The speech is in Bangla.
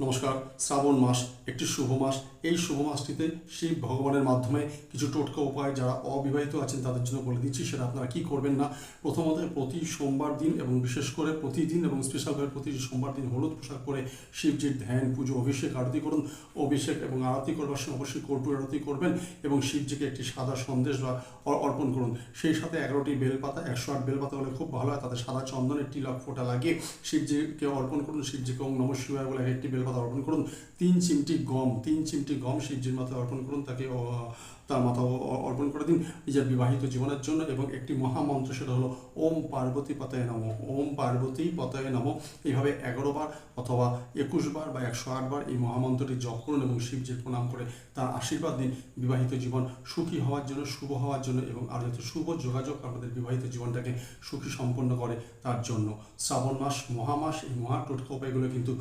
নমস্কার। শ্রাবণ মাস একটি শুভ মাস। এই শুভ মাসটিতে শিব ভগবানের মাধ্যমে কিছু টোটকা উপায় যারা অবিবাহিত আছেন তাদের জন্য বলে দিচ্ছি, সেটা আপনারা কি করবেন না। প্রথমত, প্রতি সোমবার দিন এবং বিশেষ করে প্রতিদিন এবং স্পেশালভাবে প্রতি সোমবার দিন হলুদ পোশাক পরে শিবজির ধ্যান, পুজো, অভিষেক, আরতি করুন। অভিষেক এবং আরতি করবার সময় অবশ্যই কর্পূর আরতি করবেন এবং শিবজিকে একটি সাদা সন্দেশ বা অর্পণ করুন। সেই সাথে 11টি বেলপাতা, 108 বেলপাতা হলে খুব ভালো হয়, তাতে সাদা চন্দনের তিলক ফোঁটা লাগিয়ে শিবজিকে অর্পণ করুন। শিবজিকে ওম নমঃ শিবায় বলে একটি বেলপাতা অর্পণ করুন। 3 চিমটি গম শিবজির মাথায় অর্পণ করুন, তাকে তার মাথা অর্পণ করে দিন নিজের বিবাহিত জীবনের জন্য। এবং একটি মহামন্ত্র, সেটা হলো ওম পার্বতী পতয়ে নমঃ, ওম পার্বতী পতয়ে নমঃ। এইভাবে 11 বার অথবা 21 বার বা 108 বার এই মহামন্ত্রটি জপ করুন এবং শিবজির প্রণাম করে তার আশীর্বাদ দিন বিবাহিত জীবন সুখী হওয়ার জন্য, শুভ হওয়ার জন্য এবং আর যাতে শুভ যোগাযোগ আমাদের বিবাহিত জীবনটাকে সুখী সম্পন্ন করে তার জন্য। শ্রাবণ মাস মহামাস, এই মহা টোটকা উপায়গুলো কিন্তু